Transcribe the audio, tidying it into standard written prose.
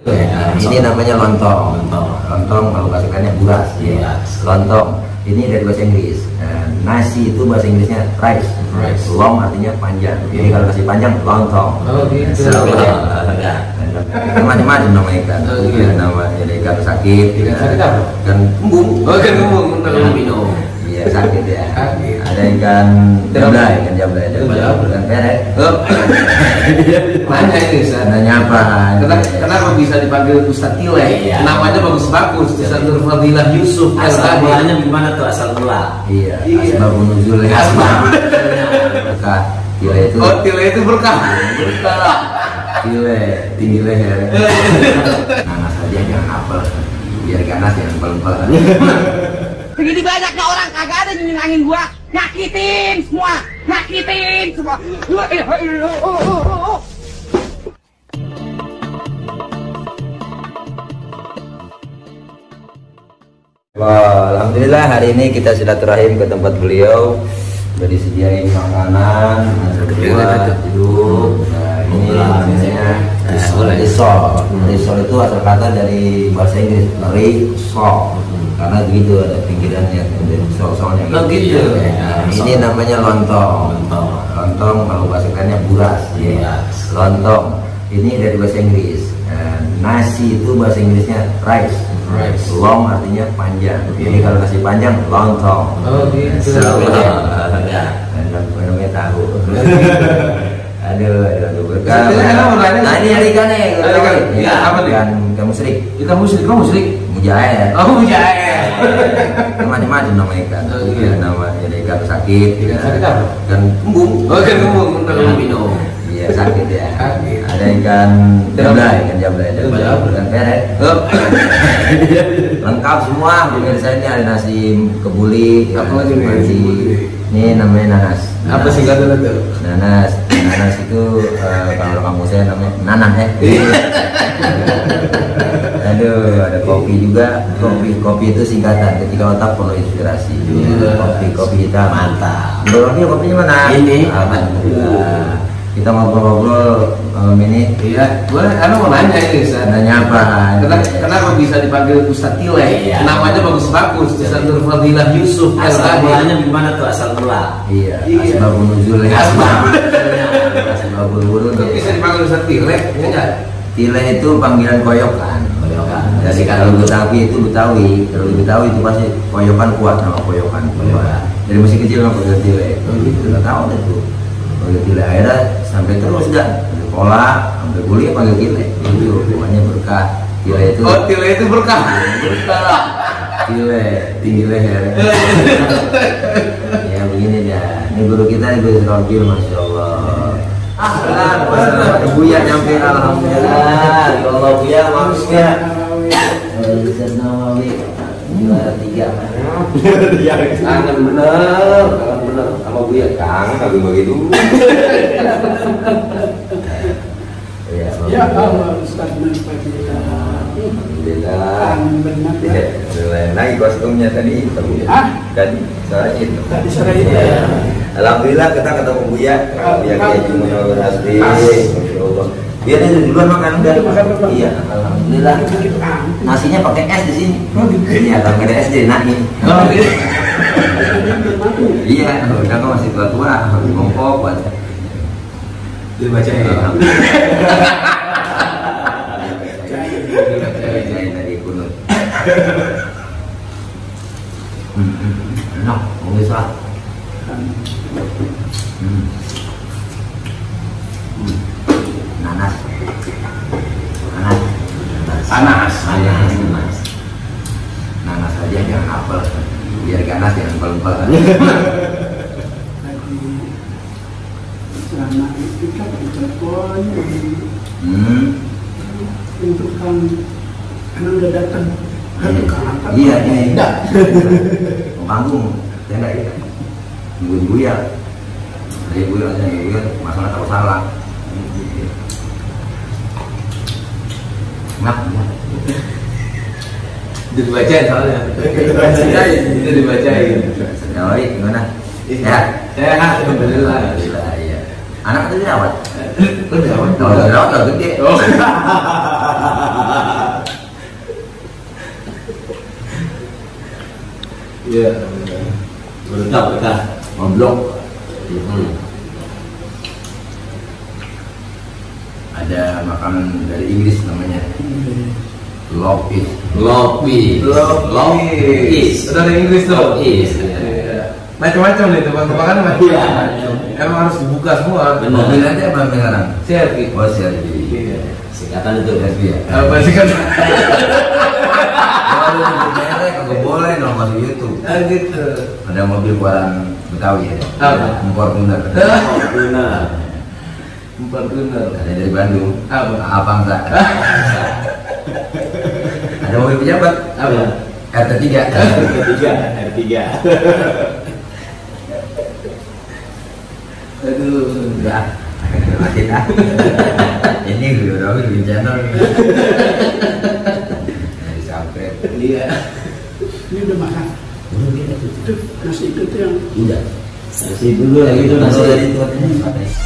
Ini namanya lontong. Lontong kalau bahasa ikannya buras. Ya. Lontong. Ini dari bahasa Inggris. Nasi itu bahasa Inggrisnya rice. Long artinya panjang. Jadi kalau nasi panjang lontong. Macam-macam nama ikan. Nama ikan sakit. Ikan kembung. Ikan kembung minum. Iya sakit ya. Ada ikan jablay, ikan peret. Mana itu Ustaz? Nanya apa? Kenapa bisa dipanggil Ustaz Tile? Namanya bagus-bagus. Ustaz Nurfadilah Yusuf. Asal mulanya gimana tuh asal mula? Iya. Asbabun nuzulnya. Berkah. Tile itu. Oh, Tile itu berkah. Tile tinggi leher. Nanas saja jangan hafal. Biar ganas jangan pelan-pelan. Segini banyaknya orang kagak ada nyenangin gua, nyakitin semua. Wah, alhamdulillah hari ini kita silaturahim ke tempat beliau. Sudah disediain makanan, kedua duduk. Nah, ini namanya risol. Risol itu asal kata dari bahasa Inggris risol. Karena begitu ada pinggirannya dari sol-solnya gitu. Ini namanya lontong. Lontong kalau bahasa ikannya buras. Ya. Lontong. Ini dari bahasa Inggris. Nasi itu bahasa Inggrisnya rice. Long artinya panjang. Jadi kalau nasi panjang lontong. Namanya tahu. Aduh berkah. Nah ini ada ikannya. Apa nih? Ikan musrik. Ikan musrik, kok musrik? Mujair. Oh, mujair. Macam-macam nama ikan. Nama ikan sakit. Ikan kembung. Oh, ikan kembung minum. Iya sakit ya. Ada ikan jablay, ikan peret. Lengkap semua. Pemirsa ini ada nasi kebuli. Apa lagi nasi? Ini namanya nanas. Apa sih kata itu? Nanas itu kalau kamu saya namanya nanan ya. Aduh, ada kopi juga. Kopi itu singkatan ketika otak penuh inspirasi. Kopi hitam. Mantap. Kopinya mana? Ini. Alhamdulillah. Kita ngobrol-ngobrol malam ini. Iya, boleh. Mau nanya ini Ustaz. Nanya apa? Kenapa bisa dipanggil Ustaz Tile? Namanya bagus-bagus. Ustaz Nurfadilah Yusuf. Asal mulanya gimana tuh asal mula? Iya. Asbabun nuzulnya. Asbabul wurud. Bisa dipanggil Ustaz Tile? Enggak. Tile itu panggilan koyokan. Jadi kalau Betawi itu Betawi. Kalau Betawi itu pasti koyokan kuat, nama koyokan. Dari masih kecil nama panggil Tile. Kita tahu itu. Panggil Tile akhirnya sampai terus dah. Sekolah sampai kuliah panggil Tile. Itu pokoknya berkah. Tile itu. Oh, Tile itu berkah. Tile tinggi leher. Ya begini dah. Ini guru kita Ibu Israfil, masya Allah. Ada Buya nyampe, alhamdulillah. Ya Allah Buya, maksudnya Ustaz Nawawi juara 3. Kangen bener sama Buya. Kangen tapi begitu. Ya Allah, Ustaz Nurfadilah. Alhamdulillah. Tidak lagi kostumnya tadi hitam. Tadi sore itu. Alhamdulillah kita ketemu Buya. Buya Kiai Munawir Hasbi. Masya Allah. Biar ini duluan makan udah. Iya, alhamdulillah. Nasinya pakai es di sini. Iya, kalau nggak ada es jadi nasi. Iya, udah kok masih tua-tua, harus bongkok baca. Dibacain. Dari kunut. Enak, mau bisa. Nanas. Nanas saja jangan hafal. Biar ganas jangan pelan-pelan. Selama itu kan telepon untuk kan karena udah datang. Iya ini. Mau panggung, saya enggak ya. Nungguin Buya. Dari Buya aja Buya masalah tahu salah. Nah, Itu dibacain soalnya. Itu dibacain. Senyawi gimana? Sehat, alhamdulillah. Alhamdulillah, iya. Anak itu dirawat. Itu dirawat. Kalau dirawat gede. Iya. Berkah. Ngoblok. Ada makanan dari Inggris namanya Lopis. Lopis. Dari Inggris tuh. Lopis. Macam-macam nih tebak-tebakan macam-macam. Emang harus dibuka semua. Benar. Mobil aja apa sekarang? Sergi. Oh Sergi. Iya. Singkatan itu. Sergi ya. Apa sih kan? Kalau nyebut merek nggak boleh dong masuk YouTube. Ah gitu. Ada mobil buatan Betawi ya. Apa? Fortuner. Benar. Fortuner. Ada dari Bandung. Apa? Avanza. Ada mobil pejabat. Apa? RT3. R3. Aduh. Udah. Mati dah. Ini udah bikin channel. Dari sampai. Iya. Ini udah makan. Itu nasi itu tuh yang Udah. Nasi dulu lagi itu Masih nasi. dari itu katanya.